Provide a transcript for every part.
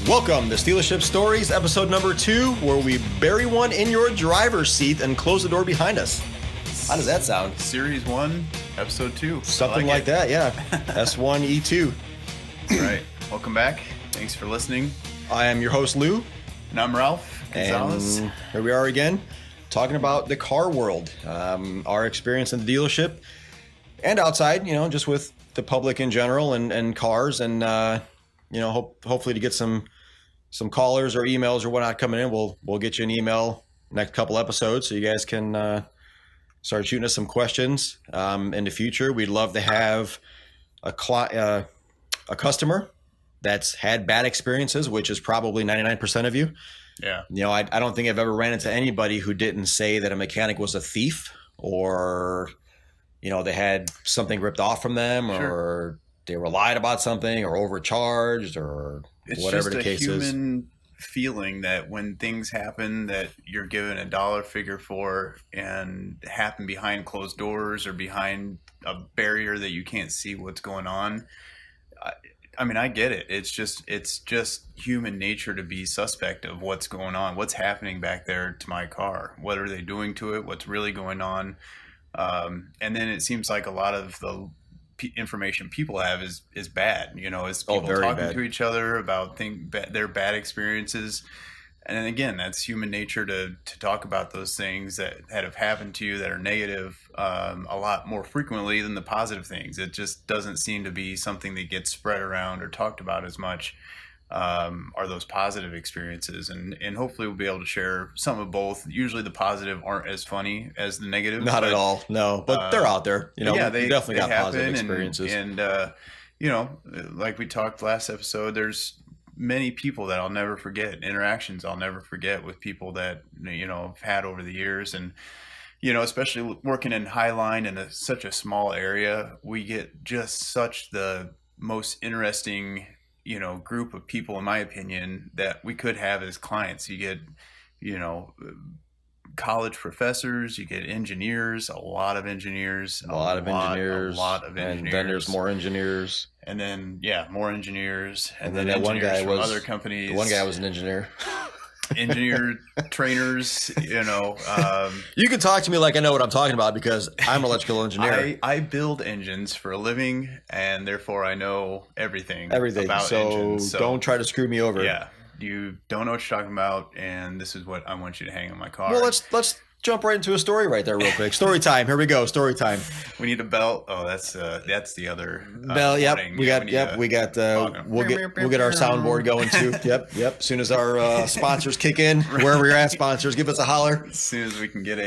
Welcome to Stealership Stories, episode number 2, where we bury one in your driver's seat and close the door behind us. How does that sound? Series 1, episode 2. Something like that, yeah. S1E2. That's right. Welcome back. Thanks for listening. I am your host, Lou. And I'm Ralph Gonzalez. And here we are again, talking about the car world, our experience in the dealership and outside, just with the public in general and cars, and hopefully to get some callers or emails or whatnot coming in. We'll get you an email next couple episodes so you guys can start shooting us some questions in the future. We'd love to have a customer that's had bad experiences, which is probably 99% of you. Yeah. I don't think I've ever ran into anybody who didn't say that a mechanic was a thief, or they had something ripped off from them, Sure. or they were lied about something, or overcharged, or whatever the case is. It's just a human feeling that when things happen that you're given a dollar figure for and happen behind closed doors or behind a barrier that you can't see what's going on. I mean, I get it. It's just human nature to be suspect of what's going on, what's happening back there to my car. What are they doing to it? What's really going on? And then it seems like a lot of the information people have is bad. It's people talking bad to each other about their bad experiences. And then again, that's human nature to talk about those things that have happened to you that are negative a lot more frequently than the positive things. It just doesn't seem to be something that gets spread around or talked about as much, are those positive experiences. And hopefully we'll be able to share some of both. Usually the positive aren't as funny as the negative. Not at all, no. But they're out there. Yeah, they definitely got positive experiences. And like we talked last episode, there's many people that I'll never forget, interactions I'll never forget with people that I've had over the years. And especially working in Highline in such a small area, we get just such the most interesting group of people, in my opinion, that we could have as clients. You get college professors, you get engineers, a lot of engineers, a lot of engineers, and then there's more engineers, and then more engineers, and then that one guy from was other companies. One guy was an engineer. Engineer trainers, You can talk to me like I know what I'm talking about because I'm an electrical engineer. I build engines for a living, and therefore I know everything about so engines. So don't try to screw me over. Yeah, you don't know what you're talking about, and this is what I want you to hang on my car. Well, let's jump right into a story right there real quick. Story time. Here we go. Story time. We need a belt. Oh, that's the other bell. Yep. We got we'll get our soundboard going too. Yep. As soon as our sponsors kick in, wherever you're at, sponsors, give us a holler. As soon as we can get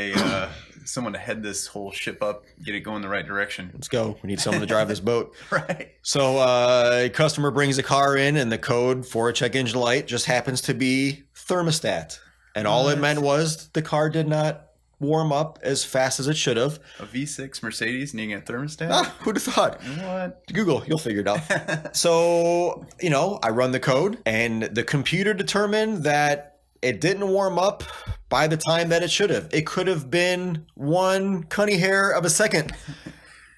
someone to head this whole ship up, get it going the right direction. Let's go. We need someone to drive this boat. Right. So a customer brings a car in, and the code for a check engine light just happens to be thermostat. And all it meant was the car did not warm up as fast as it should have. A V6 Mercedes needing a thermostat? Who'd have thought? What? Google, you'll figure it out. So, I run the code, and the computer determined that it didn't warm up by the time that it should have. It could have been one cunny hair of a second,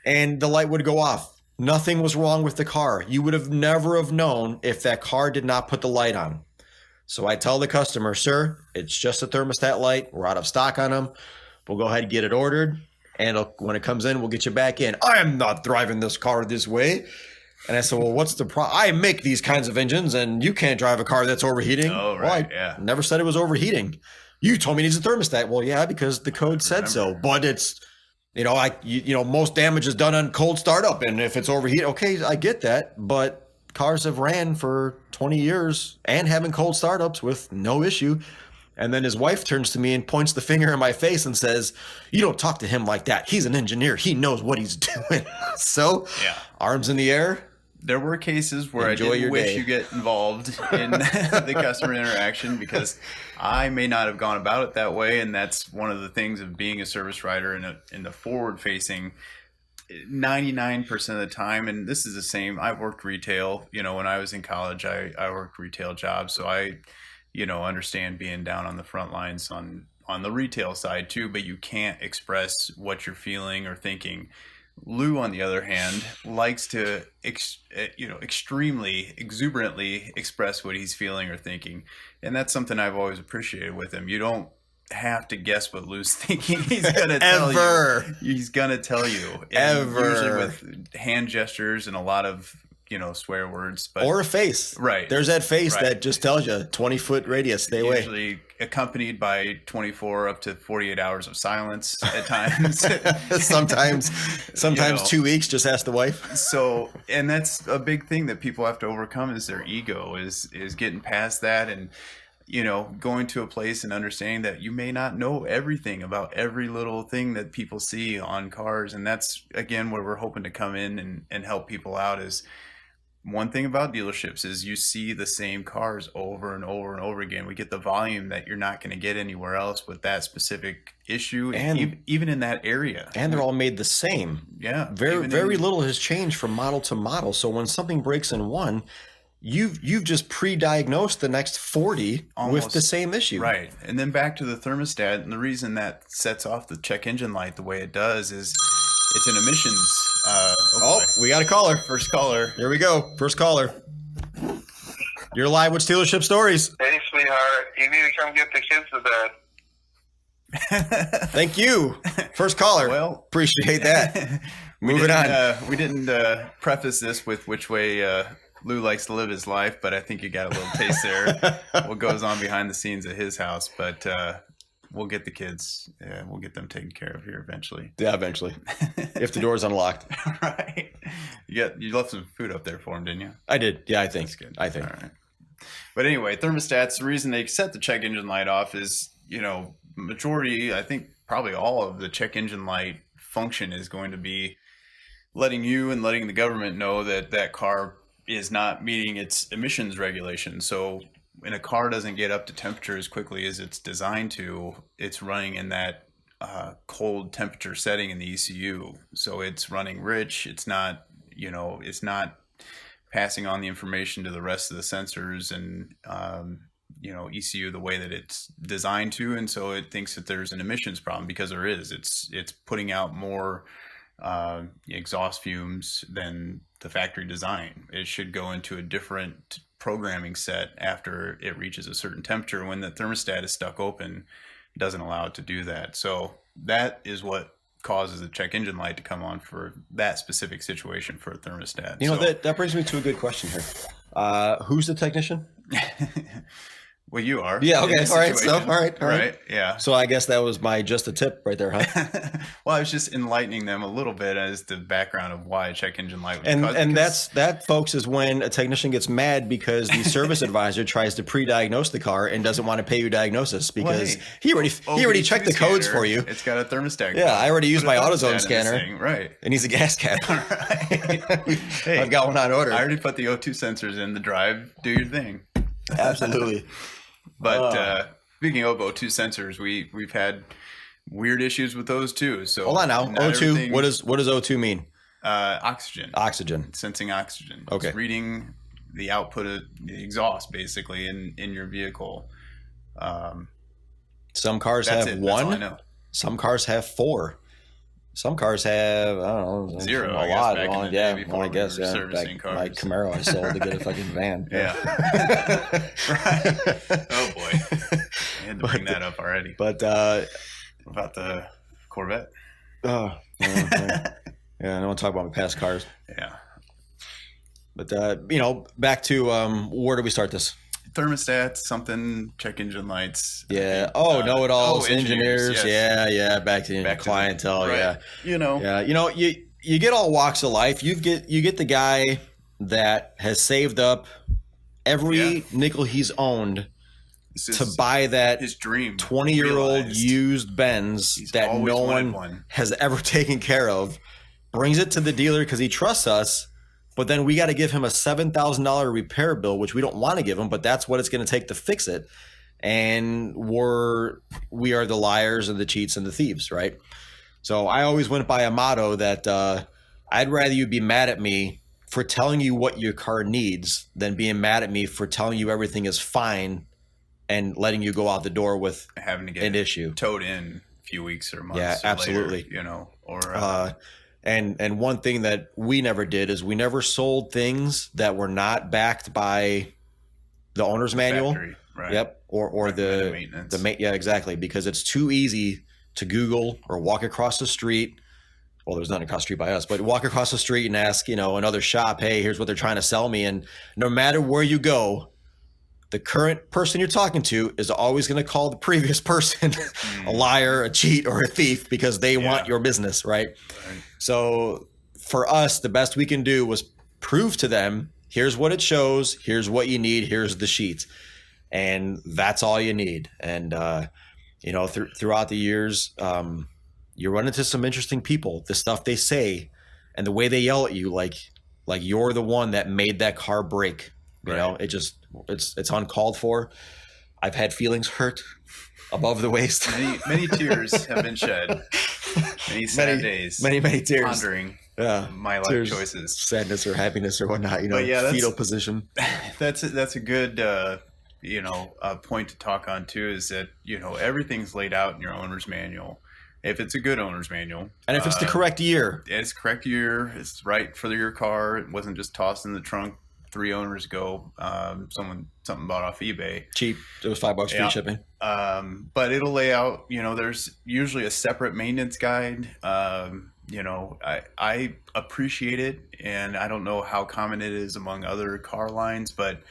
and the light would go off. Nothing was wrong with the car. You would have never have known if that car did not put the light on. So I tell the customer, sir, it's just a thermostat light. We're out of stock on them. We'll go ahead and get it ordered. And when it comes in, we'll get you back in. I am not driving this car this way. And I said, well, what's the problem? I make these kinds of engines, and you can't drive a car that's overheating. Oh, right, yeah. Never said it was overheating. You told me it needs a thermostat. Well, yeah, because the code said so. But it's, most damage is done on cold startup. And if it's overheating, okay, I get that. But cars have ran for 20 years and having cold startups with no issue. And then his wife turns to me and points the finger in my face and says, you don't talk to him like that. He's an engineer. He knows what he's doing. So arms in the air. There were cases where I did wish you get involved in the customer interaction, because I may not have gone about it that way. And that's one of the things of being a service writer in the forward facing 99% of the time. And this is the same. I've worked retail, when I was in college, I worked retail jobs. So I, understand being down on the front lines on the retail side too, but you can't express what you're feeling or thinking Lou, on the other hand, likes to, extremely exuberantly express what he's feeling or thinking, and that's something I've always appreciated with him. You don't have to guess what Lou's thinking. He's gonna tell you. He's gonna tell you. And usually with hand gestures and a lot of swear words, but or a face. Right. There's that face that just tells you 20-foot radius, stay away. Usually accompanied by 24 up to 48 hours of silence at times. sometimes 2 weeks. Just ask the wife. So, and that's a big thing that people have to overcome is their ego, is getting past that, and going to a place and understanding that you may not know everything about every little thing that people see on cars. And that's, again, where we're hoping to come in and help people out. Is one thing about dealerships is you see the same cars over and over and over again. We get the volume that you're not going to get anywhere else with that specific issue, and even in that area. And they're all made the same. Yeah. Very little has changed from model to model. So when something breaks in one, you've just pre-diagnosed the next 40 with the same issue. Right. And then back to the thermostat, and the reason that sets off the check engine light the way it does is it's an emissions. We got a caller. First caller. Here we go. First caller. You're live with Stealership Stories. Hey, sweetheart. You need to come get the kids to bed. Thank you. First caller. Well, appreciate that. Moving on. We didn't preface this with which way Lou likes to live his life, but I think you got a little taste there. What goes on behind the scenes at his house. But we'll get the kids. We'll get them taken care of here eventually. Yeah, eventually. If the door's unlocked. Right. You left some food up there for him, didn't you? I did. Yeah, I think. That's good. I think. All right. But anyway, thermostats, the reason they set the check engine light off is, majority, I think probably all of the check engine light function is going to be letting you and letting the government know that that car is not meeting its emissions regulations. So when a car doesn't get up to temperature as quickly as it's designed to, it's running in that cold temperature setting in the ECU. So it's running rich. It's not, it's not passing on the information to the rest of the sensors and, ECU the way that it's designed to. And so it thinks that there's an emissions problem, because there is. It's putting out more exhaust fumes than the factory design. It should go into a different programming set after it reaches a certain temperature. When the thermostat is stuck open, it doesn't allow it to do that. So that is what causes the check engine light to come on for that specific situation for a thermostat. That brings me to a good question here. Who's the technician? Well, you are. Yeah. Okay. All right. So, all right. Yeah. So I guess that was just a tip right there, huh? Well, I was just enlightening them a little bit as the background of why a check engine light was and that, folks, is when a technician gets mad because the service advisor tries to pre-diagnose the car and doesn't want to pay you diagnosis because he already checked the codes for you. It's got a thermostat. Yeah, I already used my AutoZone scanner. Right. And he's a gas cat. Right. Hey, I've got one on order. I already put the O2 sensors in the drive. Do your thing. Absolutely. But speaking of O2 sensors, we've had weird issues with those too. So hold on now. O2. What does O2 mean? Oxygen. Oxygen. Sensing oxygen. Okay. It's reading the output of the exhaust basically in your vehicle. Some cars have one. That's all I know. Some cars have 4. Some cars have, I don't know, 0. A lot. I guess. Servicing cars. My Camaro I sold to get a fucking van. Yeah. Right. Oh boy. I had to bring that up already. But about the Corvette. Oh, yeah, I don't want to talk about my past cars. Yeah. But back to where do we start this? Thermostats, something, check engine lights. Yeah. Know-it-alls, engineers. Yes. Yeah. Back to clientele. Right. Yeah. Yeah. You get all walks of life. You get the guy that has saved up every nickel he's owned to buy that his dream 20-year-old used Benz that no one has ever taken care of. Brings it to the dealer because he trusts us. But then we got to give him a $7,000 repair bill, which we don't want to give him, but that's what it's going to take to fix it. And we are the liars and the cheats and the thieves, right? So I always went by a motto that I'd rather you be mad at me for telling you what your car needs than being mad at me for telling you everything is fine and letting you go out the door with having to get an issue towed in a few weeks or months. Yeah, absolutely. Later, or And one thing that we never did is we never sold things that were not backed by the owner's manual. Factory, right. Yep. Or the maintenance. Yeah, exactly. Because it's too easy to Google or walk across the street. Well, there's none across the street by us, but walk across the street and ask, another shop, hey, here's what they're trying to sell me. And no matter where you go, the current person you're talking to is always going to call the previous person a liar, a cheat, or a thief because they want your business, right? So for us, the best we can do was prove to them, here's what it shows, here's what you need, here's the sheet. And that's all you need. And, throughout the years, you run into some interesting people, the stuff they say and the way they yell at you, like you're the one that made that car break. It's uncalled for. I've had feelings hurt above the waist. Many tears have been shed. Many sad days. Many tears. Pondering my life tears, choices. Sadness or happiness or whatnot, fetal position. That's a good point to talk on too, is that, everything's laid out in your owner's manual. If it's a good owner's manual. And if it's the correct year. It's correct year. It's right for your car. It wasn't just tossed in the trunk 3 owners ago. Something bought off eBay. Cheap. It was $5 free shipping. But it'll lay out, there's usually a separate maintenance guide. I appreciate it, and I don't know how common it is among other car lines, but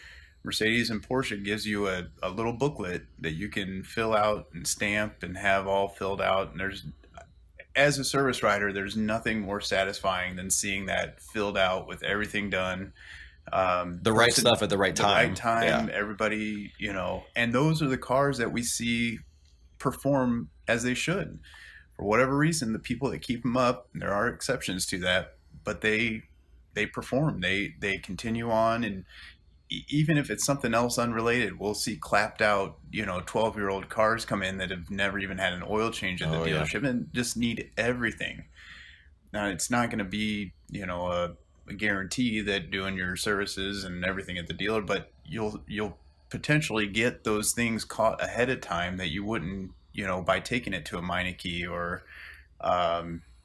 Mercedes and Porsche gives you a little booklet that you can fill out and stamp and have all filled out. And as a service writer, there's nothing more satisfying than seeing that filled out with everything done. The right stuff at the right time. The right time, everybody, and those are the cars that we see perform as they should. For whatever reason, the people that keep them up, and there are exceptions to that, but they perform. They continue on, and even if it's something else unrelated, we'll see clapped out, 12-year-old cars come in that have never even had an oil change at the dealership and just need everything. Now, it's not going to be, a guarantee that doing your services and everything at the dealer, but you'll potentially get those things caught ahead of time that you wouldn't, by taking it to a Meineke or,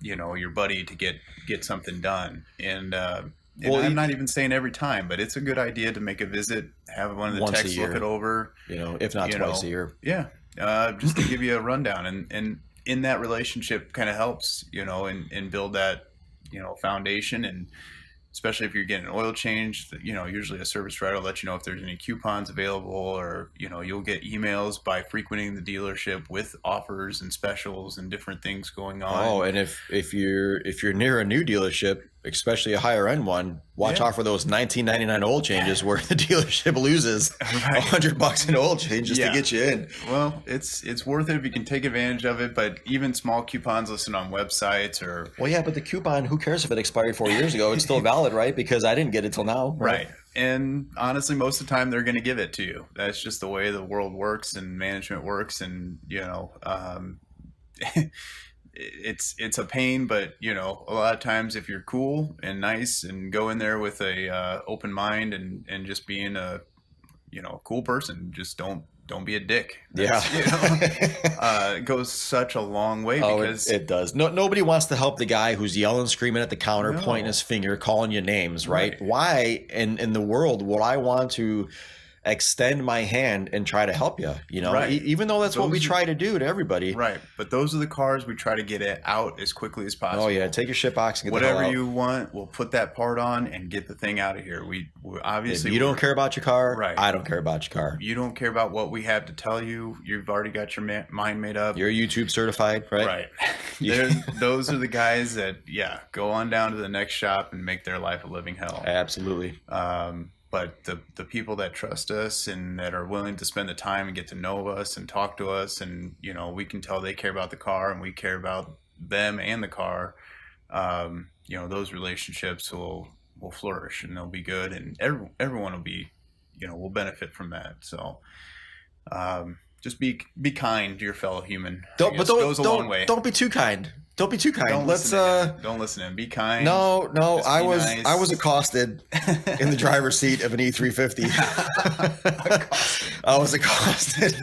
your buddy to get something done. And I'm not even saying every time, but it's a good idea to make a visit, have one of the techs look it over. If not twice a year. Yeah. Just to give you a rundown. And in that relationship kind of helps, and build that, foundation. And especially if you're getting an oil change, usually a service writer will let you know if there's any coupons available, or, you'll get emails by frequenting the dealership with offers and specials and different things going on. Oh, and if you're near a new dealership, especially a higher end one, watch out for those $19.99 oil changes where the dealership loses $100 in oil change just to get you in. Well, it's worth it if you can take advantage of it, but even small coupons listed on websites or... Well, yeah, but the coupon, who cares if it expired 4 years ago? It's still valid, right? Because I didn't get it till now. Right. And honestly, most of the time they're going to give it to you. That's just the way the world works and management works. And, it's a pain, but a lot of times if you're cool and nice and go in there with a open mind and just being a cool person, just don't be a dick. It goes such a long way because it does. Nobody wants to help the guy who's yelling, screaming at the counter, pointing his finger, calling you names, right? Why in the world would I want to extend my hand and try to help you, even though that's what we try to do to everybody. Right. But those are the cars we try to get it out as quickly as possible. Oh yeah. Take your shit box and get whatever the hell out. You want. We'll put that part on and get the thing out of here. We obviously, if you don't care about your car. Right. I don't care about your car. You don't care about what we have to tell you. You've already got your mind made up. You're YouTube certified, right? Right. Those are the guys that, go on down to the next shop and make their life a living hell. Absolutely. But the people that trust us and that are willing to spend the time and get to know us and talk to us, and we can tell they care about the car and we care about them and the car. Those relationships will flourish and they'll be good, and everyone will be, will benefit from that. So just be kind to your fellow human. Goes a long way. Don't be too kind. Don't be too kind. Don't listen to him. Be kind. No. I was accosted in the driver's seat of an E350. I was accosted.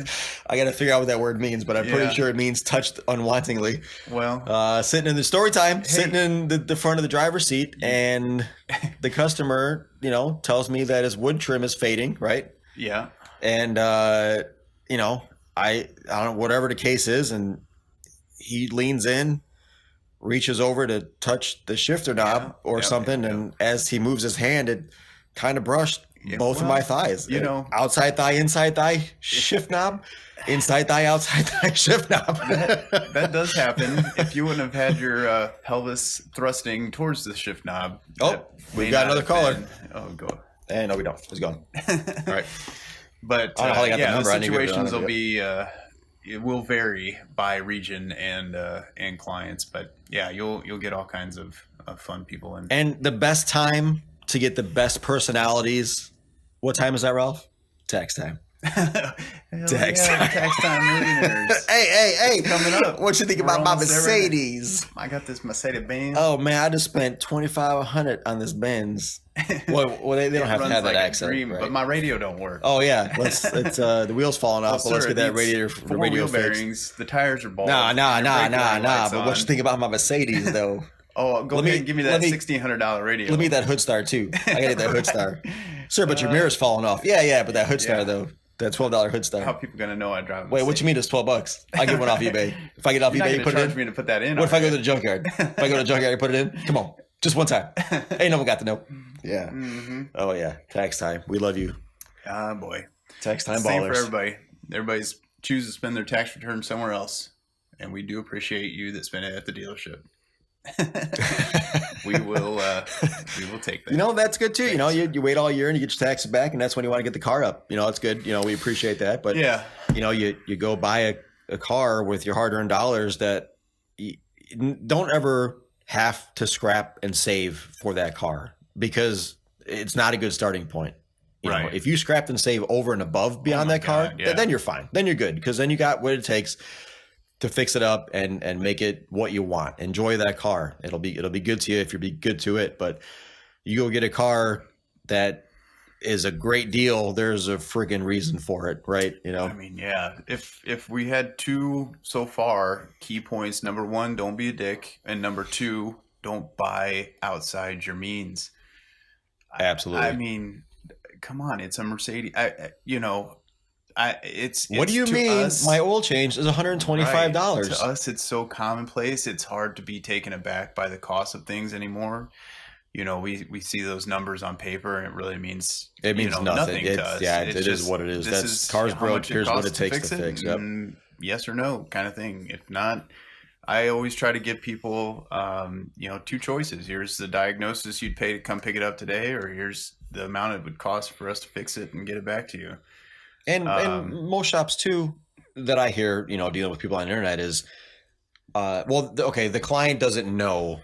I got to figure out what that word means, but I'm Yeah. pretty sure it means touched unwantingly. Well, Sitting in the story time, sitting in the front of the driver's seat, and the customer, tells me that his wood trim is fading, right? yeah. And I don't know, whatever the case is, and he leans in, reaches over to touch the shifter knob or something, and as he moves his hand, it kind of brushed both of my thighs. Outside thigh, inside thigh, shift knob, inside thigh, outside thigh, shift knob. That does happen. If you wouldn't have had your pelvis thrusting towards the shift knob. Oh, we've got another caller. Go. And no, we don't. He's gone. All right. But I don't know how they got the number. the situations will be it will vary by region and clients, but yeah, you'll get all kinds of fun people in. And the best time to get the best personalities, what time is that, Ralph? Tax time. Tax time millionaires. Hey, coming up. What you think We're about my almost there. Mercedes? I got this Mercedes Benz. Oh man, I just spent $2,500 on this Benz. Well, they don't have to have that accent, right? But my radio don't work. Oh yeah, it's the wheel's falling off. Well, let's sir, get that it radio needs four radio wheel fixed. bearings. The tires are bald. Nah. Lights But what you think about my Mercedes though? Oh, go ahead and give me that $1,600 radio. Let me get that hood star too. I gotta get that hood star. Sir, but your mirror's falling off. Yeah, but that hood star though. That $12 hood star. How are people gonna know I drive? Wait, what you mean it's $12? I get one off eBay. If I get off You're eBay, not put gonna it charge in. me to put that in. What if I go to the junkyard? If I go to the junkyard and put it in, come on, just one time. Ain't no one got to know. Yeah. Mm-hmm. Oh yeah, tax time. We love you. Ah, boy. Tax time Same ballers. for everybody. Everybody's choose to spend their tax return somewhere else, and we do appreciate you that spend it at the dealership. we will take that. That's good too. You wait all year and you get your taxes back, and that's when you want to get the car up. It's good. We appreciate that. But yeah, you go buy a car with your hard-earned dollars that you don't ever have to scrap and save for that car, because it's not a good starting point. Right. If you scrapped and save over and above beyond that car, then you're fine. Then you're good, because then you got what it takes to fix it up and make it what you want. Enjoy that car. It'll be good to you if you be good to it. But you go get a car that is a great deal, there's a friggin' reason for it, right? I mean, yeah. If we had two so far key points, number one, don't be a dick, and number two, don't buy outside your means. Absolutely. I mean, come on, it's a Mercedes. It's what do you mean? My oil change is $125. Right. To us, it's so commonplace. It's hard to be taken aback by the cost of things anymore. We see those numbers on paper, and it really means nothing to us. Yeah, it is what it is. That's cars broke. Here's what it takes to fix. Yep. Yes or no kind of thing. If not, I always try to give people, two choices. Here's the diagnosis you'd pay to come pick it up today, or here's the amount it would cost for us to fix it and get it back to you. And most shops too that I hear, dealing with people on the internet is, the client doesn't know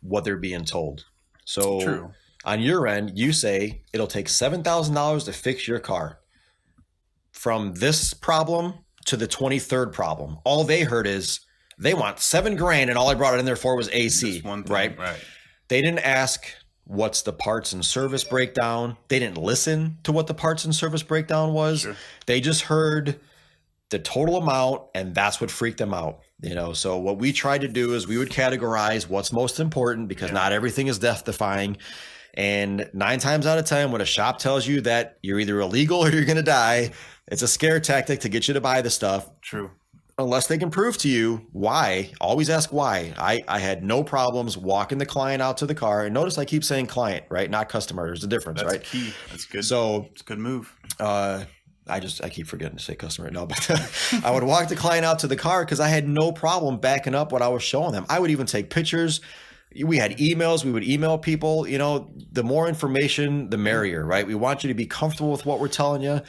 what they're being told. So True. On your end, you say it'll take $7,000 to fix your car. From this problem to the 23rd problem, all they heard is they want $7,000, and all I brought it in there for was AC. Just one thing, right? They didn't ask what's the parts and service breakdown. They didn't listen to what the parts and service breakdown was. Sure. They just heard the total amount, and that's what freaked them out. So what we tried to do is we would categorize what's most important, because not everything is death defying. And 9 times out of 10, when a shop tells you that you're either illegal or you're going to die, it's a scare tactic to get you to buy the stuff. True. Unless they can prove to you why. Always ask why. I had no problems walking the client out to the car. And notice I keep saying client, right? Not customer. There's a difference, That's right? key. That's good. So it's a good move. I keep forgetting to say customer. No, but I would walk the client out to the car because I had no problem backing up what I was showing them. I would even take pictures. We had emails. We would email people. The more information, the merrier, right? We want you to be comfortable with what we're telling you.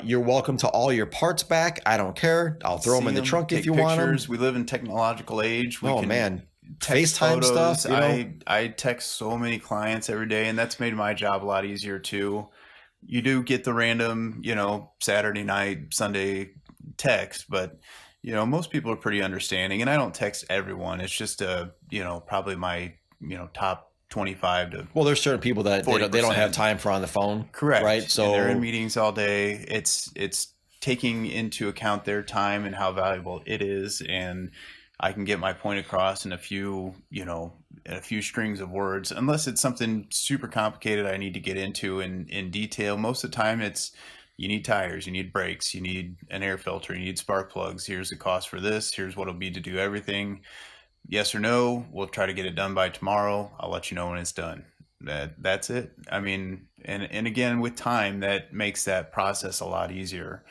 You're welcome to all your parts back. I don't care. I'll throw them in the trunk if you want them. We live in technological age. We can FaceTime photos. stuff. I text so many clients every day, and that's made my job a lot easier too. You do get the random, Saturday night, Sunday text, but most people are pretty understanding, and I don't text everyone. It's just probably my top 25 to well, there's certain people that they don't have time for on the phone. Correct. Right. So and they're in meetings all day. It's taking into account their time and how valuable it is, and I can get my point across in a few strings of words, unless it's something super complicated I need to get into in detail. Most of the time it's, you need tires, you need brakes, you need an air filter, you need spark plugs. Here's the cost for this. Here's what it'll be to do everything. Yes or no. We'll try to get it done by tomorrow. I'll let you know when it's done. That's it. I mean, and again, with time, that makes that process a lot easier.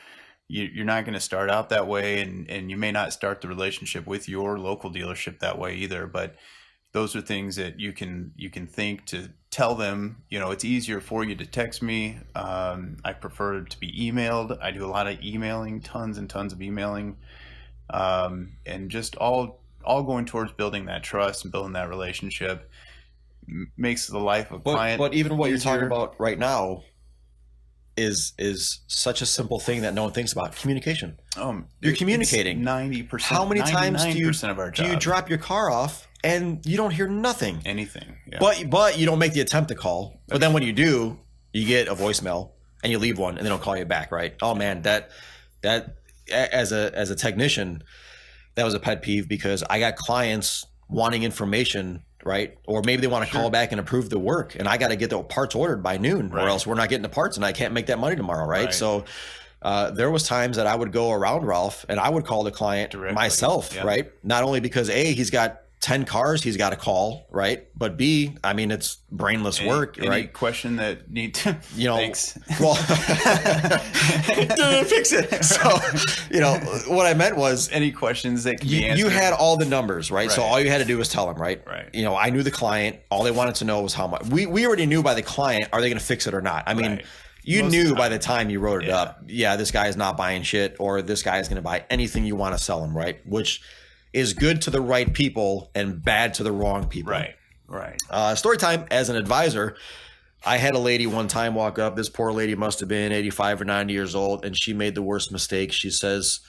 You're not going to start out that way, and you may not start the relationship with your local dealership that way either. But those are things that you can think to tell them. It's easier for you to text me. I prefer to be emailed. I do a lot of emailing, tons and tons of emailing, and just all going towards building that trust and building that relationship. Makes the life of a client. But even what easier. you're talking about right now is such a simple thing that no one thinks about. Communication. You're communicating. 90%. How many times do you drop your car off and you don't hear nothing? Anything. Yeah. But you don't make the attempt to call. But then when you do, you get a voicemail and you leave one and they don't call you back, right? Oh man, that as a technician, that was a pet peeve, because I got clients wanting information, right? Or maybe they want to call back and approve the work, and I got to get the parts ordered by noon, or else we're not getting the parts and I can't make that money tomorrow, right? So there was times that I would go around Ralph and I would call the client directly myself, right? Not only because A, he's got 10 cars he's got to call, right? But B, I mean, it's brainless work, right? Any question that need to, thanks. Well, fix it. So, what I meant was, any questions that can be answered. You had all the numbers, right? So all you had to do was tell them, right? Right. I knew the client. All they wanted to know was how much. We already knew by the client, are they going to fix it or not? I mean, you knew by the time you wrote it up, this guy is not buying shit, or this guy is going to buy anything you want to sell him, right? Which is good to the right people and bad to the wrong people. Right. Story time. As an advisor, I had a lady one time walk up. This poor lady must have been 85 or 90 years old, and she made the worst mistake. She says,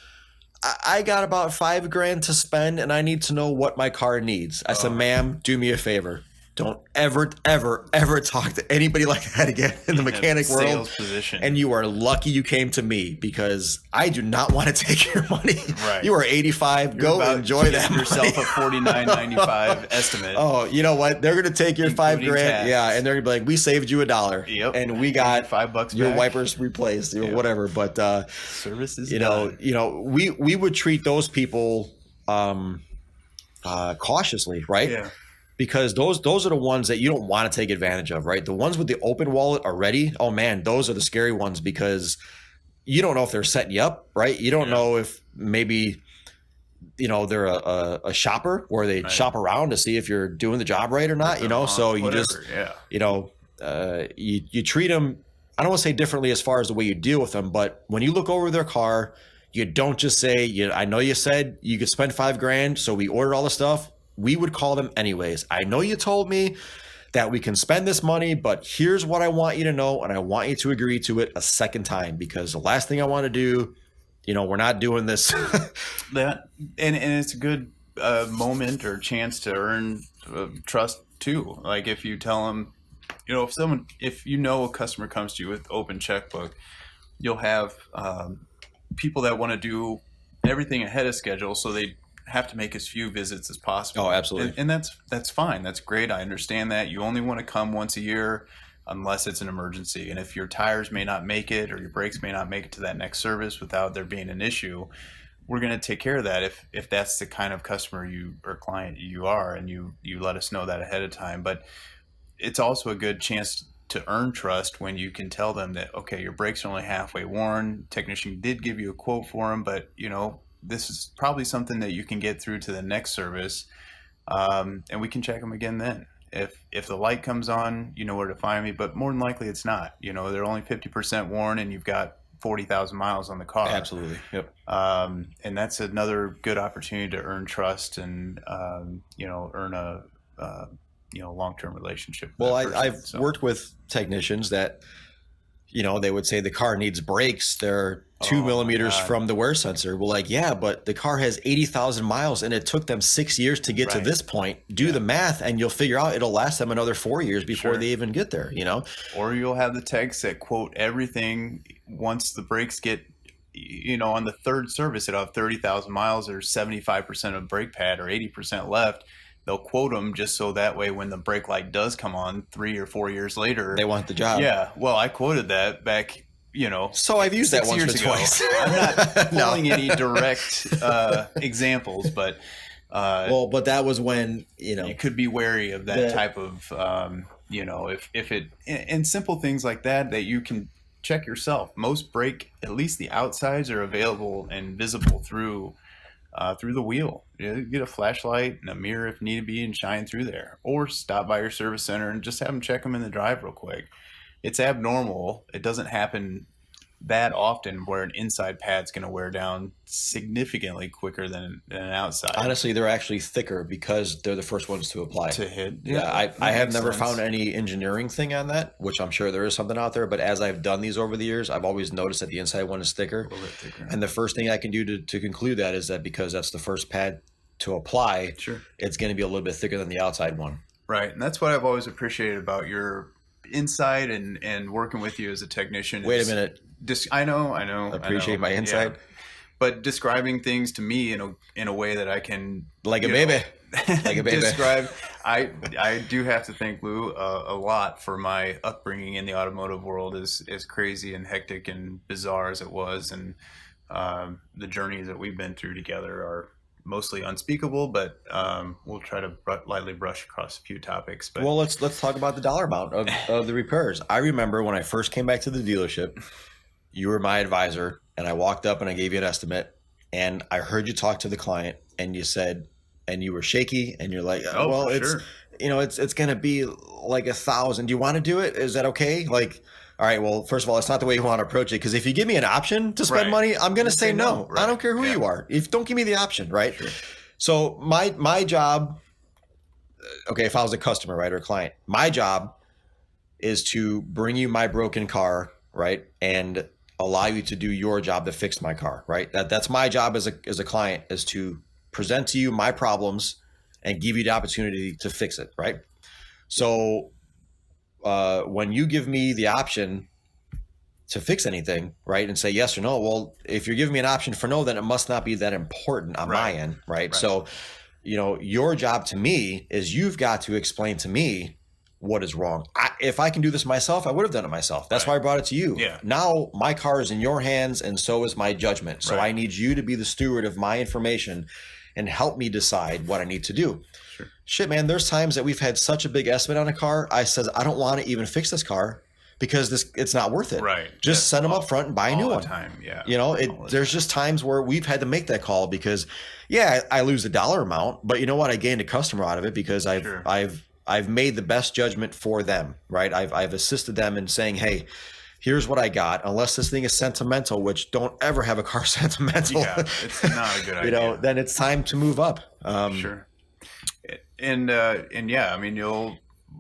I got about $5,000 to spend, and I need to know what my car needs. I said, ma'am, do me a favor. Don't ever, ever, ever talk to anybody like that again in the mechanic world. Position. And you are lucky you came to me, because I do not want to take your money. Right. You are 85. Go enjoy that. Yourself a $49.95 estimate. Oh, you know what? They're going to take your $5,000. Tax. Yeah, and they're going to be like, we saved you $1. Yep. And we got $5 your back. wipers replaced, or whatever. But services. We would treat those people cautiously, right? Yeah. Because those are the ones that you don't want to take advantage of, right? The ones with the open wallet already, oh man, those are the scary ones, because you don't know if they're setting you up, right? You don't know if maybe they're a shopper where they shop around to see if you're doing the job right or not, so you just you treat them, I don't want to say differently as far as the way you deal with them, but when you look over their car, you don't just say, I know you said you could spend $5,000, so we ordered all the stuff. We would call them anyways. I know you told me that we can spend this money, but here's what I want you to know, and I want you to agree to it a second time, because the last thing I want to do, we're not doing this. That and it's a good moment or chance to earn trust too. Like if you tell them, if a customer comes to you with open checkbook, you'll have people that want to do everything ahead of schedule, so they have to make as few visits as possible. Oh, absolutely. And that's fine. That's great. I understand that. You only want to come once a year unless it's an emergency. And if your tires may not make it, or your brakes may not make it to that next service without there being an issue, we're going to take care of that if that's the kind of customer or client you are, and you let us know that ahead of time. But it's also a good chance to earn trust when you can tell them that, okay, your brakes are only halfway worn. Technician did give you a quote for them, but this is probably something that you can get through to the next service, and we can check them again then. If the light comes on, you know where to find me, but more than likely it's not. They're only 50% worn, and you've got 40,000 miles on the car. Absolutely. Yep. And that's another good opportunity to earn trust and earn a long-term relationship. Well, I've worked with technicians that they would say the car needs brakes. They're 2 millimeters from the wear sensor. Well, yeah, but the car has 80,000 miles and it took them 6 years to get to this point. Do the math and you'll figure out it'll last them another 4 years before they even get there, Or you'll have the techs that quote everything once the brakes get on the third service, it'll have 30,000 miles or 75% of brake pad or 80% left. They'll quote them just so that way when the brake light does come on 3 or 4 years later, They want the job. yeah. Well, I quoted that back, So I've used that 6 once years or ago. twice. I'm not No. pulling any direct examples, but Well, but that was when, you could be wary of that type of, if it, and simple things like that you can check yourself. Most brake, at least the outsides, are available and visible through the wheel. You get a flashlight and a mirror if need be and shine through there, or stop by your service center and just have them check them in the drive real quick. It's abnormal. It doesn't happen that often where an inside pad's going to wear down significantly quicker than an outside. Honestly, they're actually thicker because they're the first ones to apply. To hit. Yeah, I have makes never sense. found any engineering thing on that, which I'm sure there is something out there. But as I've done these over the years, I've always noticed that the inside one is thicker. A little bit thicker. And the first thing I can do to conclude that is that because that's the first pad to apply, Sure. it's going to be a little bit thicker than the outside one. Right. And that's what I've always appreciated about your insight and working with you as a technician. Wait a minute. I know. Appreciate my insight. Yeah. But describing things to me in a way that I can Like a baby. Like a baby. describe. I do have to thank Lou a lot for my upbringing in the automotive world, as crazy and hectic and bizarre as it was, and the journeys that we've been through together are mostly unspeakable. But we'll try to lightly brush across a few topics. But Well, let's talk about the dollar amount of the repairs. I remember when I first came back to the dealership, you were my advisor, and I walked up and I gave you an estimate, and I heard you talk to the client, and you said, and you were shaky, and you're like, Oh, well, for it's sure. it's going to be like $1,000. Do you want to do it? Is that okay? Like, all right, well, first of all, it's not the way you want to approach it, because if you give me an option to spend Right. money, I'm going to say no. Right. I don't care who Yeah. you are. Don't give me the option, right? Sure. So my job, okay, if I was a customer, right, or a client, my job is to bring you my broken car, right, and allow you to do your job to fix my car, right? That's my job as a client, is to present to you my problems and give you the opportunity to fix it, right? So when you give me the option to fix anything, right, and say yes or no, well, if you're giving me an option for no, then it must not be that important on my end, right? So, your job to me is you've got to explain to me what is wrong. If I can do this myself, I would have done it myself. That's why I brought it to you. Yeah. Now my car is in your hands, and so is my judgment. So Right. I need you to be the steward of my information and help me decide what I need to do. Sure. Shit, man, there's times that we've had such a big estimate on a car. I says, I don't want to even fix this car because it's not worth it. Right. Just That's send them up front and buy a new all one. the time. Yeah. There's just times where we've had to make that call because, yeah, I lose the dollar amount, but you know what? I gained a customer out of it because I've made the best judgment for them, right? I've assisted them in saying, hey, here's what I got. Unless this thing is sentimental, which don't ever have a car sentimental. Yeah, it's not a good idea. Then it's time to move up. Sure. And yeah, I mean,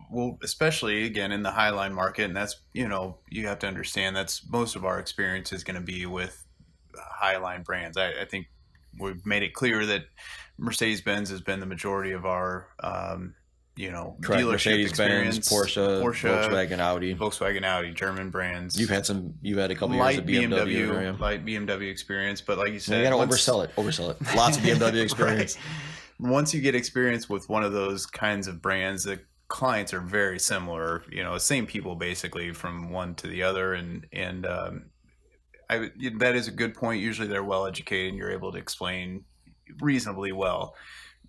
well, especially again in the highline market, and that's, you have to understand that's most of our experience is going to be with highline brands. I think we've made it clear that Mercedes-Benz has been the majority of our, Correct. dealership Mercedes-Benz, experience. Porsche, Volkswagen, Audi, German brands. You've had a couple years of BMW. Light BMW experience, but like you said, You got to oversell it. Lots of BMW experience. Right. Once you get experience with one of those kinds of brands, the clients are very similar. Same people basically from one to the other, and that is a good point. Usually they're well educated, and you're able to explain reasonably well.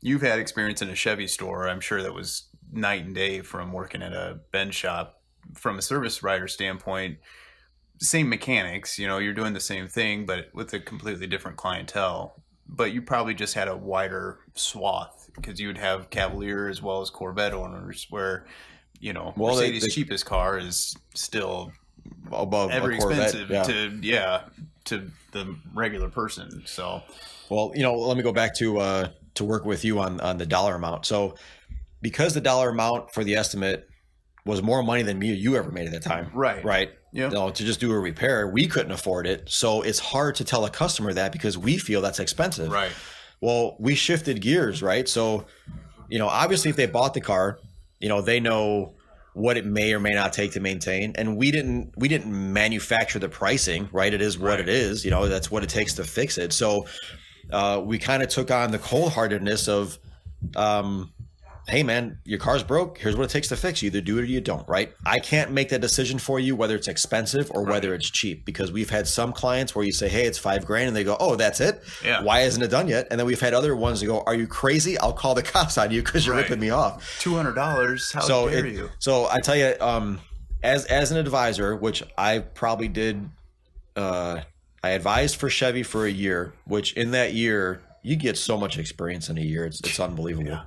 You've had experience in a Chevy store. I'm sure that was night and day from working at a Benz shop. From a service writer standpoint, same mechanics, you're doing the same thing, but with a completely different clientele. But you probably just had a wider swath because you would have Cavalier as well as Corvette owners where, Mercedes' cheapest car is still above ever a Corvette, expensive to the regular person. So, well, let me go back to work with you on the dollar amount. So because the dollar amount for the estimate was more money than me or you ever made at that time. Right. Yeah. To just do a repair, we couldn't afford it. So it's hard to tell a customer that because we feel that's expensive. Right. Well, we shifted gears, right? So, obviously if they bought the car, they know what it may or may not take to maintain. And we didn't manufacture the pricing, right? It is what it is, you know, that's what it takes to fix it. So we kind of took on the cold-heartedness of, hey man, your car's broke. Here's what it takes to fix. You either do it or you don't, right? I can't make that decision for you, whether it's expensive or whether it's cheap, because we've had some clients where you say, hey, it's $5,000, and they go, oh, that's it? Yeah. Why isn't it done yet? And then we've had other ones that go, are you crazy? I'll call the cops on you because you're ripping me off. $200. How dare you? So I tell you, as an advisor, which I probably did, I advised for Chevy for a year, which in that year, you get so much experience in a year. It's unbelievable. Yeah.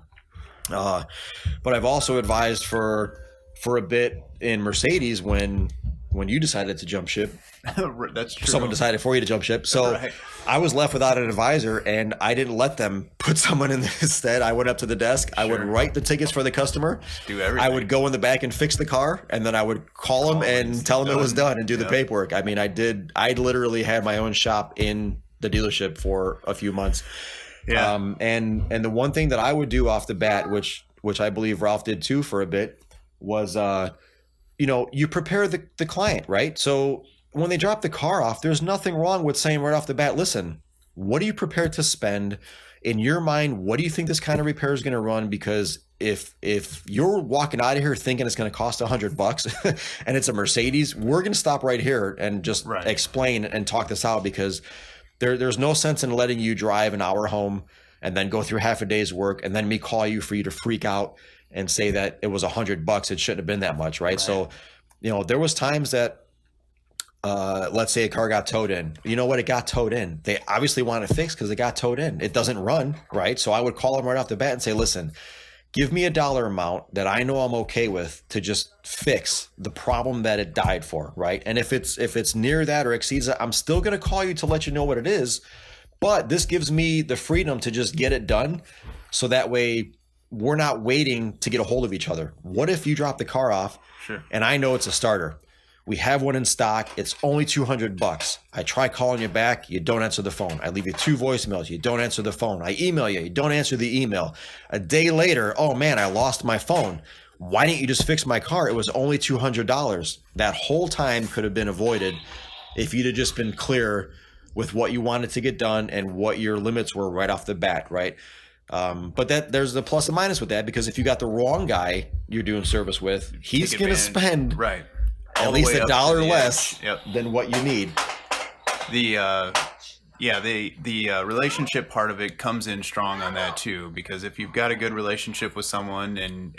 But I've also advised for a bit in Mercedes when you decided to jump ship. That's true. Someone decided for you to jump ship. So I was left without an advisor, and I didn't let them put someone in instead. I went up to the desk. I would write the tickets for the customer. Do everything. I would go in the back and fix the car, and then I would call them and tell them it was done and do the paperwork. I mean, I literally had my own shop in the dealership for a few months. Yeah. And the one thing that I would do off the bat, which I believe Ralph did too for a bit, was, you prepare the client, right? So when they drop the car off, there's nothing wrong with saying right off the bat, listen, what are you prepared to spend in your mind? What do you think this kind of repair is going to run? Because if you're walking out of here thinking it's going to cost $100 and it's a Mercedes, we're going to stop right here and just explain and talk this out, because there's no sense in letting you drive an hour home and then go through half a day's work and then me call you for you to freak out and say that it was $100. It shouldn't have been that much, right? So, there was times that, let's say a car got towed in. You know what? It got towed in. They obviously want it fixed because it got towed in. It doesn't run, right? So I would call them right off the bat and say, listen, give me a dollar amount that I know I'm okay with to just fix the problem that it died for, right? And if it's near that or exceeds it, I'm still going to call you to let you know what it is. But this gives me the freedom to just get it done, so that way we're not waiting to get a hold of each other. What if you drop the car off and I know it's a starter? We have one in stock. It's only $200. I try calling you back. You don't answer the phone. I leave you 2 voicemails. You don't answer the phone. I email you. You don't answer the email. A day later, oh man, I lost my phone. Why didn't you just fix my car? It was only $200. That whole time could have been avoided if you'd have just been clear with what you wanted to get done and what your limits were right off the bat, right? But there's the plus and minus with that, because if you got the wrong guy you're doing service with, he's going to spend at least $1 less than what you need. The relationship part of it comes in strong on that too, because if you've got a good relationship with someone and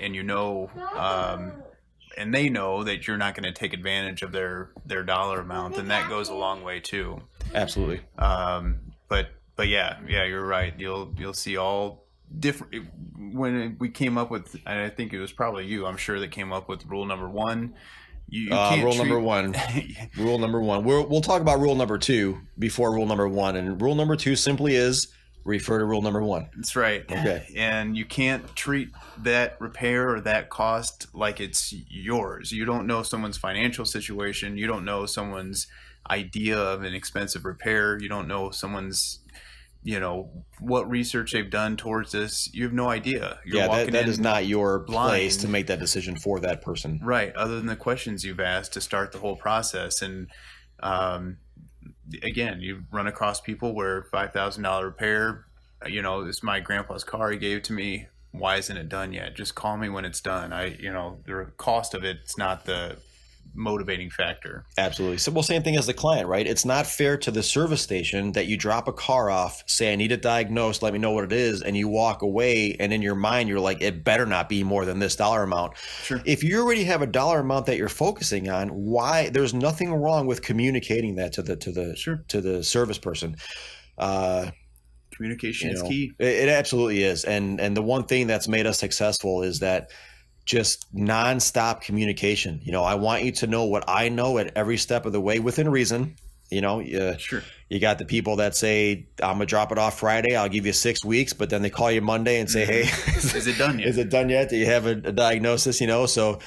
and they know that you're not going to take advantage of their dollar amount, then that goes a long way too. Absolutely. But yeah, you're right. You'll see all different. When we came up with, and I think it was probably you, I'm sure, that came up with rule number 1. You can't rule number 1. Rule number 1. We'll talk about rule number 2 before rule number 1. And rule number 2 simply is refer to rule number 1. That's right. Okay. And you can't treat that repair or that cost like it's yours. You don't know someone's financial situation. You don't know someone's idea of an expensive repair. You don't know someone's, what research they've done towards this. You have no idea. You're walking that is not your blind place to make that decision for that person. Right. Other than the questions you've asked to start the whole process. And again, you run across people where $5,000 repair, it's my grandpa's car. He gave it to me. Why isn't it done yet? Just call me when it's done. The cost of it's not the motivating factor. Absolutely. So, same thing as the client, right? It's not fair to the service station that you drop a car off, say, I need it diagnosed, let me know what it is, and you walk away, and in your mind, you're like, it better not be more than this dollar amount. Sure. If you already have a dollar amount that you're focusing on, why? There's nothing wrong with communicating that to the service person. Communication is key. It absolutely is. And the one thing that's made us successful is that just nonstop communication. I want you to know what I know at every step of the way within reason. Sure. You got the people that say, I'm going to drop it off Friday. I'll give you 6 weeks. But then they call you Monday and say, hey, is it done yet? Is it done yet? Do you have a diagnosis? So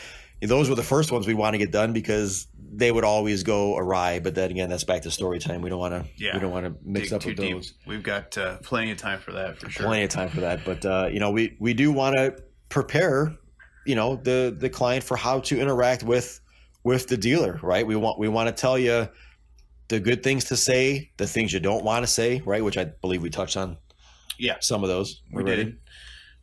those were the first ones we want to get done, because they would always go awry. But then again, that's back to story time. We don't want to mix up with those. Deep. We've got plenty of time for that, for sure. Plenty of time for that. But we do want to prepare the client for how to interact with the dealer, right? We want to tell you the good things to say, the things you don't want to say, right? Which I believe we touched on. Yeah, some of those we did.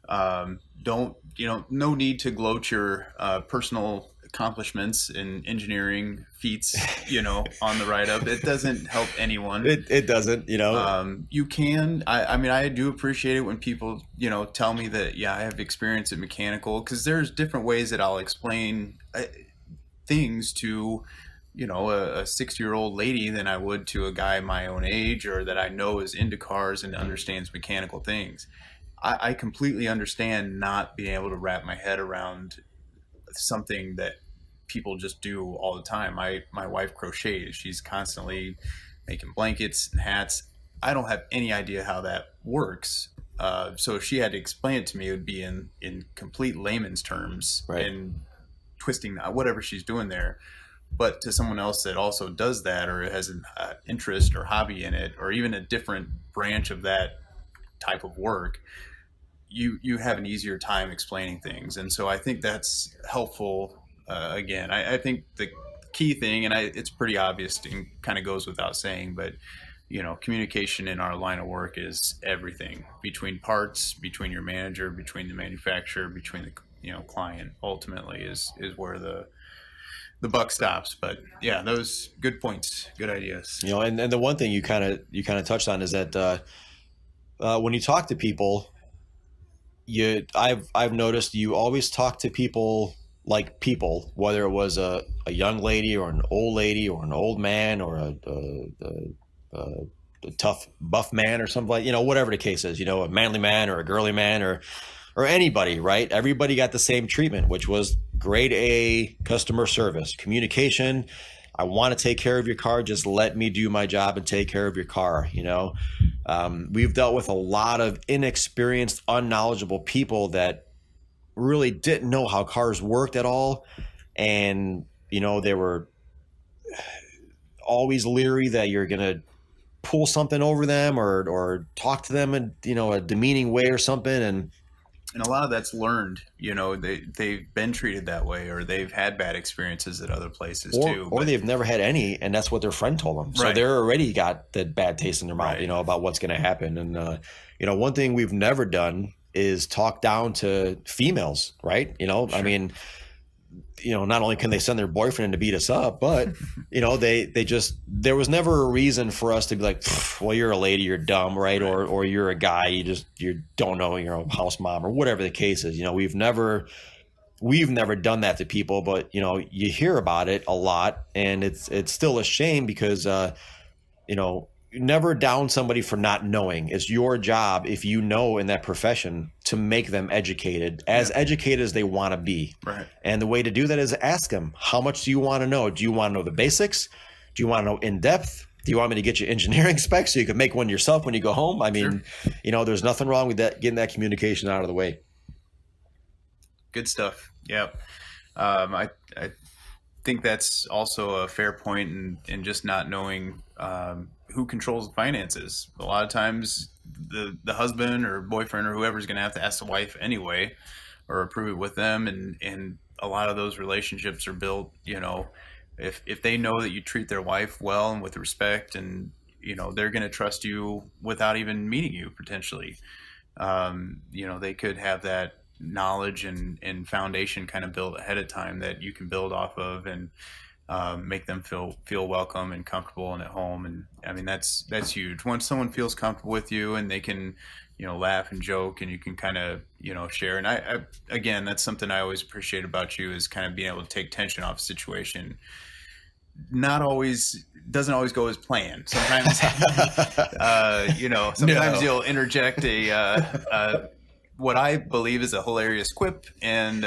No need to gloat your personal accomplishments in engineering feats, on the write up. It doesn't help anyone. It doesn't, you can, I do appreciate it when people, tell me that, yeah, I have experience in mechanical, because there's different ways that I'll explain things to, a 60-year-old lady than I would to a guy my own age, or that I know is into cars and understands mechanical things. I completely understand not being able to wrap my head around something that people just do all the time. My wife crochets. She's constantly making blankets and hats. I don't have any idea how that works. So if she had to explain it to me, it would be in complete layman's terms, right, and twisting whatever she's doing there. But to someone else that also does that, or has an interest or hobby in it, or even a different branch of that type of work, you have an easier time explaining things. And so I think that's helpful. Again, I think the key thing, and it's pretty obvious and kind of goes without saying, but communication in our line of work is everything, between parts, between your manager, between the manufacturer, between the client. Ultimately is where the buck stops. But yeah, those good points, good ideas. And the one thing you kind of touched on is that when you talk to people, I've noticed you always talk to people like people, whether it was a young lady or an old lady or an old man or a tough buff man or something, like, whatever the case is, a manly man or a girly man or anybody, right? Everybody got the same treatment, which was grade A customer service, communication. I want to take care of your car. Just let me do my job and take care of your car. We've dealt with a lot of inexperienced, unknowledgeable people that really didn't know how cars worked at all. And, they were always leery that you're going to pull something over them or talk to them in, a demeaning way or something. And a lot of that's learned, they've been treated that way, or they've had bad experiences at other places too. Or they've never had any, and that's what their friend told them. So right, they're already got the bad taste in their mouth, right, about what's going to happen. And, one thing we've never done is talk down to females, right? Sure. I mean, not only can they send their boyfriend to beat us up, but, they just, there was never a reason for us to be like, well, you're a lady, you're dumb, right? Or you're a guy, you don't know, you're a house mom, or whatever the case is. We've never done that to people, but, you hear about it a lot, and it's still a shame because, never down somebody for not knowing. It's your job, if you know in that profession, to make them educated as they want to be. Right. And the way to do that is ask them, how much do you want to know? Do you want to know the basics? Do you want to know in depth? Do you want me to get you engineering specs so you can make one yourself when you go home? I mean, sure, there's nothing wrong with that, getting that communication out of the way. Good stuff. Yep. I think that's also a fair point in just not knowing who controls the finances. A lot of times the husband or boyfriend or whoever is going to have to ask the wife anyway, or approve it with them. And a lot of those relationships are built, if they know that you treat their wife well and with respect, and, they're going to trust you without even meeting you potentially. They could have that knowledge and foundation kind of built ahead of time that you can build off of, and make them feel welcome and comfortable and at home. And I mean, that's huge. Once someone feels comfortable with you and they can, laugh and joke, and you can kind of, share. And I again, that's something I always appreciate about you, is kind of being able to take tension off a situation. Doesn't always go as planned. Sometimes, sometimes you'll interject what I believe is a hilarious quip, and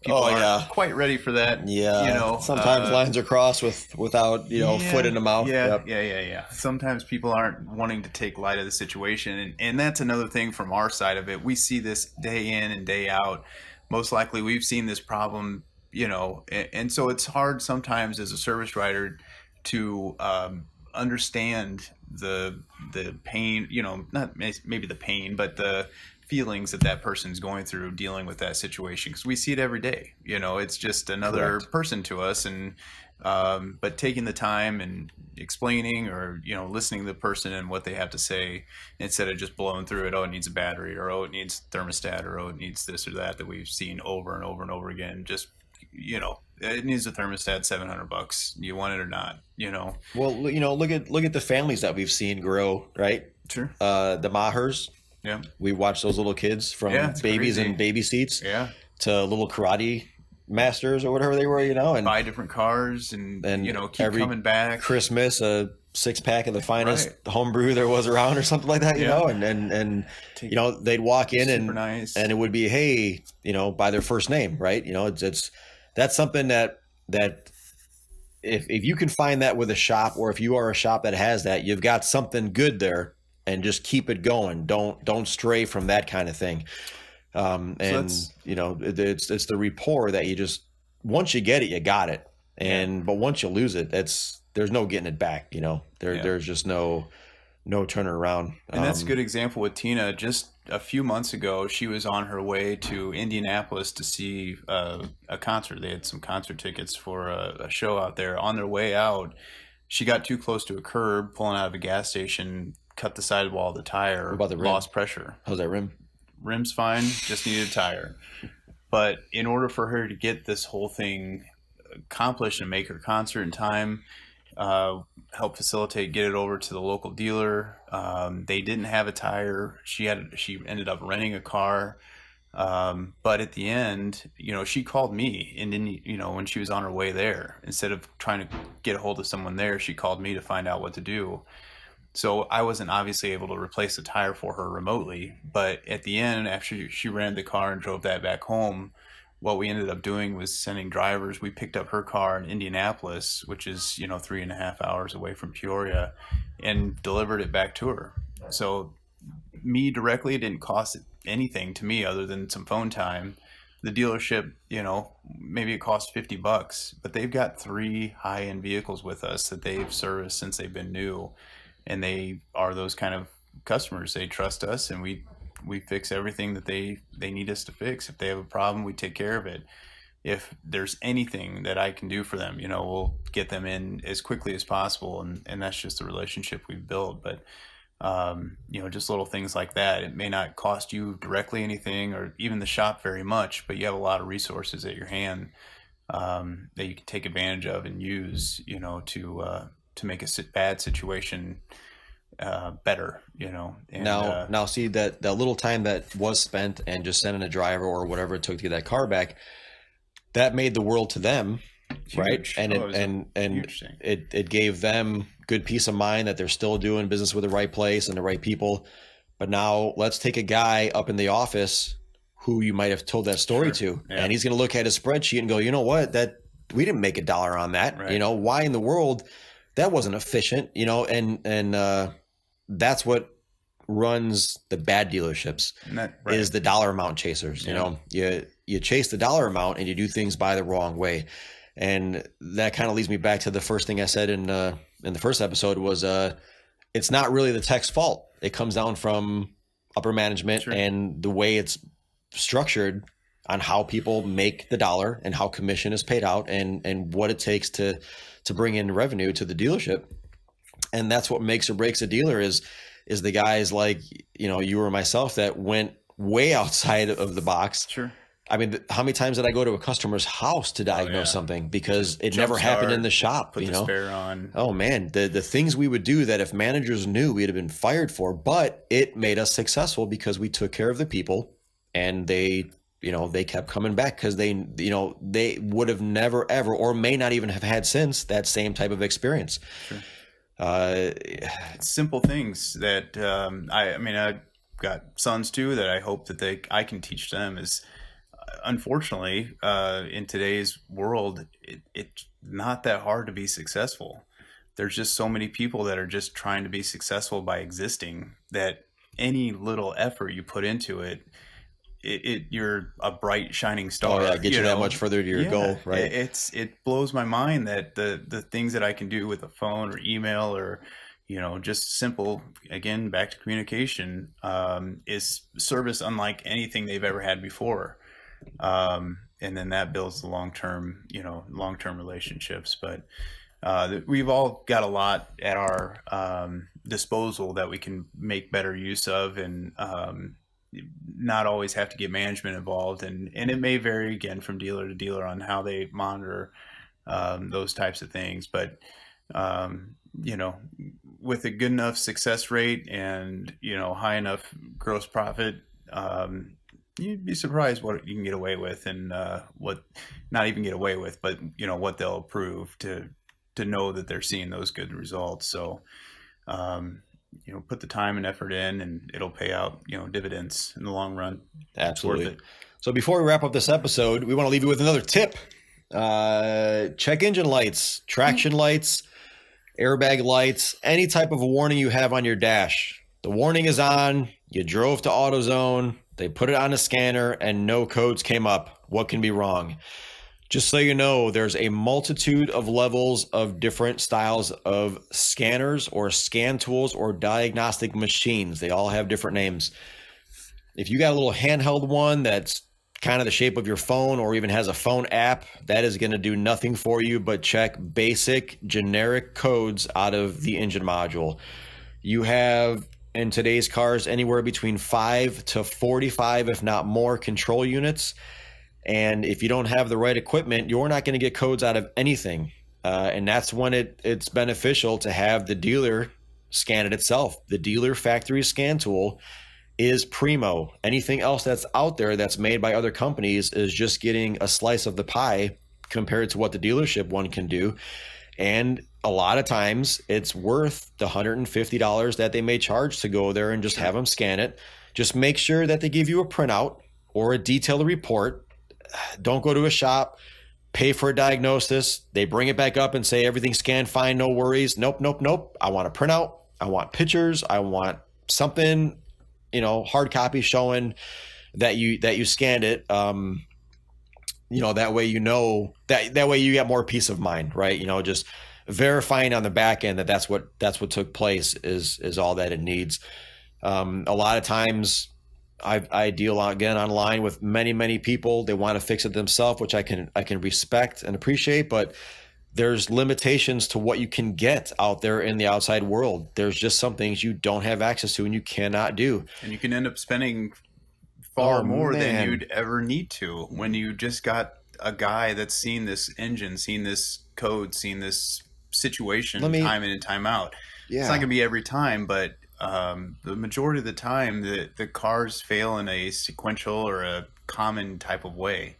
people aren't quite ready for that. Yeah, sometimes lines are crossed without foot in the mouth. Yeah. Sometimes people aren't wanting to take light of the situation, and that's another thing from our side of it. We see this day in and day out. Most likely, we've seen this problem, and so it's hard sometimes as a service writer to understand the pain, not maybe the pain, but the feelings that person's going through dealing with that situation, because we see it every day. It's just another person to us. And but taking the time and explaining, or listening to the person and what they have to say, instead of just blowing through it. Oh, it needs a battery, or oh, it needs thermostat, or oh, it needs this or that we've seen over and over and over again. Just it needs a thermostat, $700. You want it or not? Well, look at the families that we've seen grow, right? Sure. The Mahers. Yeah. We watched those little kids from babies crazy. in baby seats, to little karate masters or whatever they were, and buy different cars and keep every coming back. Christmas, a 6-pack of the finest homebrew there was around, or something like that, and they'd walk in and nice. And it would be, hey, by their first name, right? That's something that if you can find that with a shop, or if you are a shop that has that, you've got something good there, and just keep it going. Don't stray from that kind of thing. It's the rapport that you just, once you get it, you got it. But once you lose it, there's no getting it back. There's just no turning around. And that's a good example with Tina. Just a few months ago, she was on her way to Indianapolis to see a concert. They had some concert tickets for a show out there. On their way out, she got too close to a curb, pulling out of a gas station, cut the sidewall of the tire, lost pressure. How's that rim? Rim's fine, just needed a tire. But in order for her to get this whole thing accomplished and make her concert in time, help facilitate, get it over to the local dealer. They didn't have a tire. She ended up renting a car. But at the end, she called me, and then, when she was on her way there, instead of trying to get a hold of someone there, she called me to find out what to do. So I wasn't obviously able to replace the tire for her remotely, but at the end, after she rented the car and drove that back home, what we ended up doing was sending drivers. We picked up her car in Indianapolis, which is 3.5 hours away from Peoria, and delivered it back to her. So me directly, it didn't cost anything to me other than some phone time. The dealership, maybe it cost $50, but they've got 3 high-end vehicles with us that they've serviced since they've been new. And they are those kind of customers. They trust us, and we fix everything that they need us to fix. If they have a problem, we take care of it. If there's anything that I can do for them, we'll get them in as quickly as possible. And that's just the relationship we've built. But, just little things like that. It may not cost you directly anything, or even the shop very much, but you have a lot of resources at your hand that you can take advantage of and use, to make a bad situation better, And, now see that little time that was spent and just sending a driver or whatever it took to get that car back, that made the world to them, huge. Right? And it gave them good peace of mind that they're still doing business with the right place and the right people. But now let's take a guy up in the office who you might have told that story to, and he's going to look at his spreadsheet and go, you know what, that we didn't make $1 on that. Right. Why in the world? That wasn't efficient, and that's what runs the bad dealerships, is the dollar amount chasers. You chase the dollar amount and you do things by the wrong way. And that kind of leads me back to the first thing I said in the first episode was, it's not really the tech's fault. It comes down from upper management and the way it's structured on how people make the dollar and how commission is paid out and what it takes to bring in revenue to the dealership. And that's what makes or breaks a dealer is the guys like, you or myself that went way outside of the box. Sure. I mean, how many times did I go to a customer's house to diagnose something because it never happened in the shop? Put the spare on. Oh man, the things we would do that if managers knew, we'd have been fired for, but it made us successful because we took care of the people, and they kept coming back because they would have never ever, or may not even have had since, that same type of experience. Sure. Simple things that I've got sons too that I hope that I can teach them is, unfortunately, in today's world, it's not that hard to be successful. There's just so many people that are just trying to be successful by existing that any little effort you put into it, you're a bright shining star. Oh yeah, get you that much further to your goal, right? It blows my mind that the things that I can do with a phone or email or just simple, again, back to communication, is service unlike anything they've ever had before. And then that builds the long-term relationships. But we've all got a lot at our disposal that we can make better use of, and not always have to get management involved. And it may vary, again, from dealer to dealer on how they monitor those types of things. But with a good enough success rate and high enough gross profit, you'd be surprised what you can get away with, and what not even get away with, but what they'll approve to know that they're seeing those good results. So put the time and effort in, and it'll pay out dividends in the long run. Absolutely. It's worth it. So before we wrap up this episode, we want to leave you with another tip. Check engine lights, traction lights, airbag lights, any type of warning you have on your dash. The warning is on, you drove to AutoZone, they put it on a scanner, and no codes came up. What can be wrong? Just so you know, there's a multitude of levels of different styles of scanners or scan tools or diagnostic machines. They all have different names. If you got a little handheld one that's kind of the shape of your phone, or even has a phone app, that is going to do nothing for you but check basic generic codes out of the engine module. You have, in today's cars, anywhere between 5 to 45, if not more, control units. And if you don't have the right equipment, you're not going to get codes out of anything. And that's when it's beneficial to have the dealer scan it itself. The dealer factory scan tool is primo. Anything else that's out there that's made by other companies is just getting a slice of the pie compared to what the dealership one can do. And a lot of times it's worth the $150 that they may charge to go there and just have them scan it. Just make sure that they give you a printout or a detailed report. Don't go to a shop, pay for a diagnosis. They bring it back up and say everything's scanned fine, no worries. Nope. I want a printout. I want pictures. I want something, hard copy showing that you scanned it. That way that way you get more peace of mind, right? Just verifying on the back end that's what took place is all that it needs. A lot of times I deal again online with many people. They want to fix it themselves, which I can respect and appreciate, but there's limitations to what you can get out there in the outside world. There's just some things you don't have access to and you cannot do. And you can end up spending far more than you'd ever need to when you just got a guy that's seen this engine, seen this code, seen this situation time in and time out. Yeah. It's not going to be every time, but the majority of the time the cars fail in a sequential or a common type of way.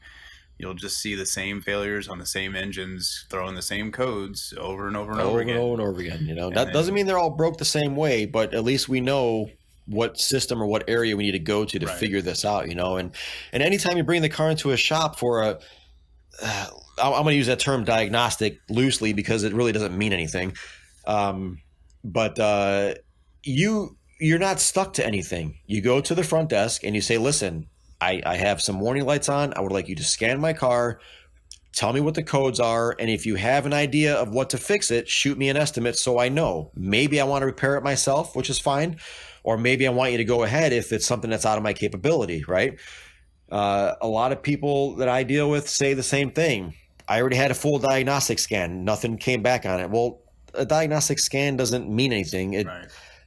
You'll just see the same failures on the same engines, throwing the same codes over and over and over again. That doesn't mean they're all broke the same way, but at least we know what system or what area we need to go to figure this out, and anytime you bring the car into a shop for I'm going to use that term diagnostic loosely because it really doesn't mean anything. But you're not stuck to anything. You go to the front desk and you say, listen, I have some warning lights on. I would like you to scan my car, tell me what the codes are, and if you have an idea of what to fix it, shoot me an estimate so I know. Maybe I want to repair it myself, which is fine, or maybe I want you to go ahead if it's something that's out of my capability, right? A lot of people that I deal with say the same thing. I already had a full diagnostic scan. Nothing came back on it. Well, a diagnostic scan doesn't mean anything.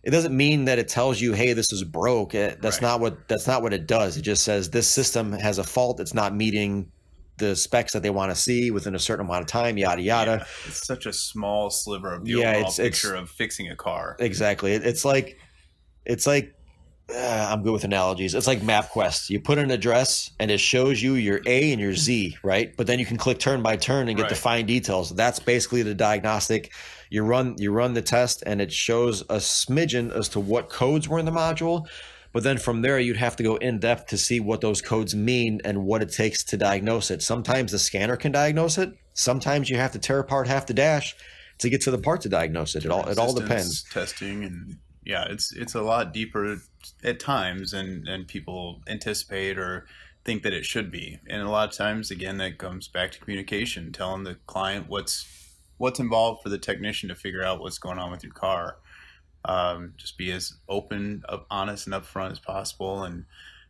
It doesn't mean that it tells you, hey, this is broke. That's not what it does. It just says this system has a fault. It's not meeting the specs that they want to see within a certain amount of time, yada, yada. Yeah, it's such a small sliver of the overall picture of fixing a car. Exactly. It's like I'm good with analogies. It's like MapQuest. You put in an address and it shows you your A and your Z, right? But then you can click turn by turn and get the fine details. That's basically the diagnostic. You run the test and it shows a smidgen as to what codes were in the module. But then from there, you'd have to go in depth to see what those codes mean and what it takes to diagnose it. Sometimes the scanner can diagnose it. Sometimes you have to tear apart half the dash to get to the part to diagnose it. It all depends. Testing and it's a lot deeper at times than people anticipate or think that it should be. And a lot of times, again, that comes back to communication, telling the client what's involved for the technician to figure out what's going on with your car. Just be as open, honest, and upfront as possible, and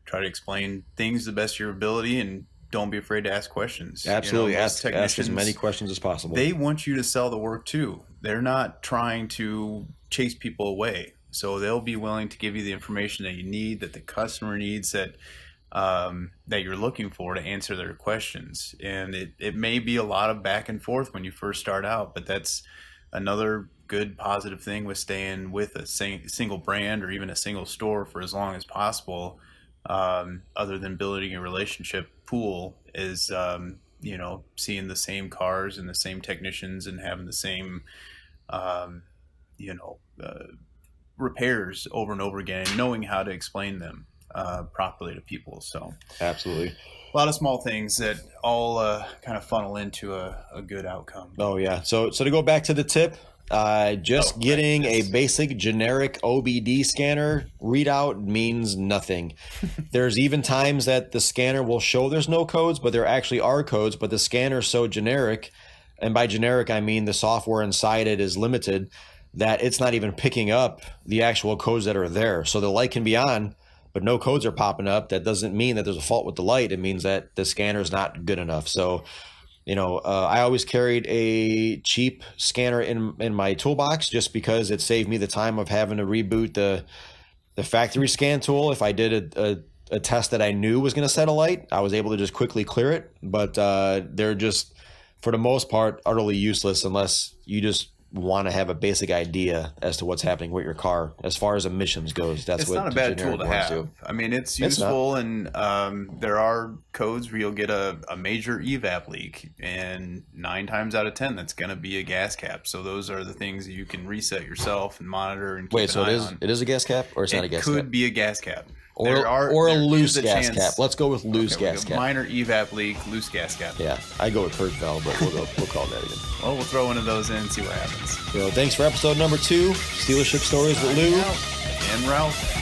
try to explain things the best of your ability, and don't be afraid to ask questions. Absolutely. Most Ask as many questions as possible. They want you to sell the work too. They're not trying to chase people away. So they'll be willing to give you the information that you need, that the customer needs, that you're looking for to answer their questions. And it may be a lot of back and forth when you first start out, but that's another good positive thing with staying with a single brand or even a single store for as long as possible. Other than building a relationship pool, is seeing the same cars and the same technicians and having the same repairs over and over again, and knowing how to explain them properly to people. So absolutely, a lot of small things that all kind of funnel into a good outcome. Oh yeah. So to go back to the tip, getting a basic generic OBD scanner readout means nothing. There's even times that the scanner will show there's no codes, but there actually are codes, but the scanner's so generic, and by generic I mean the software inside it is limited, that it's not even picking up the actual codes that are there. So the light can be on, but no codes are popping up. That doesn't mean that there's a fault with the light. It means that the scanner is not good enough. So I always carried a cheap scanner in my toolbox, just because it saved me the time of having to reboot the factory scan tool. If I did a test that I knew was going to set a light, I was able to just quickly clear it. But they're just, for the most part, utterly useless unless you just want to have a basic idea as to what's happening with your car as far as emissions goes. That's it's what not a bad tool to have. I mean, it's useful, and there are codes where you'll get a major evap leak, and 9 times out of 10 that's going to be a gas cap. So those are the things that you can reset yourself and monitor and keep an eye on. It is a gas cap, or it's not a gas cap? It could be a gas cap. Or a loose gas cap. Let's go with loose gas cap. Minor evap leak, loose gas cap. Yeah, I go with purge valve, but we'll call that again. Well, we'll throw one of those in and see what happens. So thanks for episode number 2, Stealership Stories with Lou and Ralph.